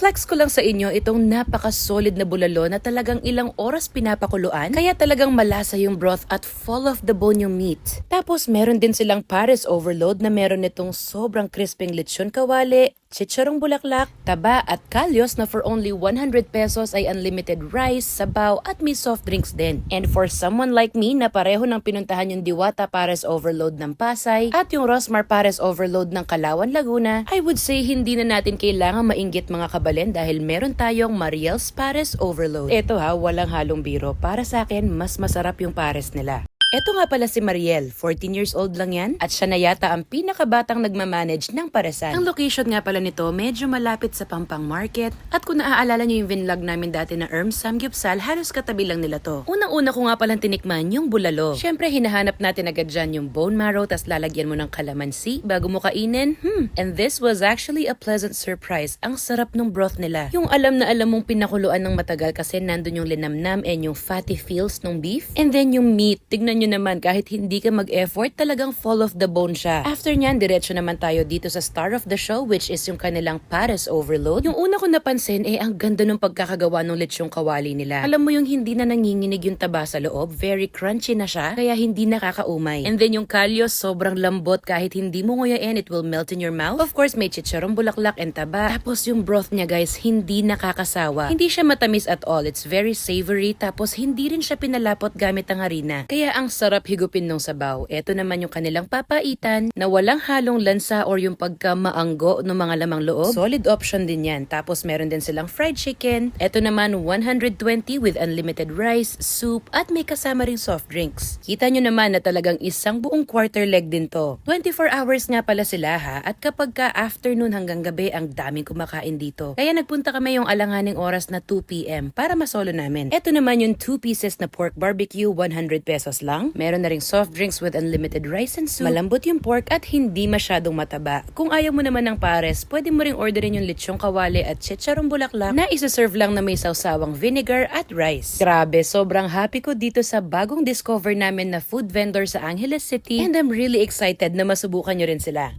I-flex ko lang sa inyo itong napaka-solid na bulalo na talagang ilang oras pinapakuluan, kaya talagang malasa yung broth at fall off the bone yung meat. Tapos meron din silang Pares Overload na meron nitong sobrang crisping lechon kawali, chicharong bulaklak, taba at kalyos na for only 100 pesos ay unlimited rice, sabaw at may soft drinks din. And for someone like me na pareho ng pinuntahan yung Diwata Pares Overload ng Pasay at yung Rosmar Pares Overload ng Calauan, Laguna, I would say hindi na natin kailangan mainggit mga kabalen dahil meron tayong Mariel's Pares Overload. Eto ha, walang halong biro. Para sa akin, mas masarap yung pares nila. Eto nga pala si Mariel, 14 years old lang yan at siya na yata ang pinakabatang nagmamanage ng paresan. Ang location nga pala nito medyo malapit sa Pampang Market at kung naaalala niyo yung vinlog namin dati na Samgyupsal, halos katabi lang nila to. Unang-una ko nga palang tinikman yung bulalo. Syempre hinahanap natin agad dyan yung bone marrow tas lalagyan mo ng kalamansi bago mo kainin. And this was actually a pleasant surprise. Ang sarap ng broth nila. Yung alam na alam mong pinakuluan ng matagal kasi nandun yung linamnam and yung fatty feels ng beef. And then yung meat, tignan nyo naman kahit hindi ka mag-effort talagang fall off the bone siya. After nyan, diretso naman tayo dito sa star of the show which is yung kanilang Pares Overload. Yung una ko napansin ang ganda ng pagkakagawa ng lechong kawali nila. Alam mo yung hindi na nanginginig yung taba sa loob, very crunchy na siya kaya hindi nakakaumay. And then yung kalyos sobrang lambot kahit hindi mo nguyain, it will melt in your mouth. Of course may chicharong bulaklak and taba. Tapos yung broth niya guys, hindi nakakasawa. Hindi siya matamis at all, it's very savory tapos hindi rin siya pinalapot gamit ang harina. Kaya ang sarap higupin ng sabaw. Ito naman yung kanilang papaitan na walang halong lansa or yung pagka-maanggo ng mga lamang loob. Solid option din yan. Tapos meron din silang fried chicken. Ito naman 120 with unlimited rice, soup at may kasama ring soft drinks. Kita nyo naman na talagang isang buong quarter leg din to. 24 hours nga pala sila ha at kapag ka afternoon hanggang gabi ang daming kumakain dito. Kaya nagpunta kami yung alanganing oras na 2 p.m. para masolo namin. Ito naman yung 2 pieces na pork barbecue, 100 pesos lang. Meron na ring soft drinks with unlimited rice and soup. Malambot yung pork at hindi masyadong mataba. Kung ayaw mo naman ng pares, pwede mo ring orderin yung lechong kawali at chicharong bulaklak na isa-serve lang na may sawsawang vinegar at rice. Grabe, sobrang happy ko dito sa bagong discover namin na food vendor sa Angeles City and I'm really excited na masubukan nyo rin sila.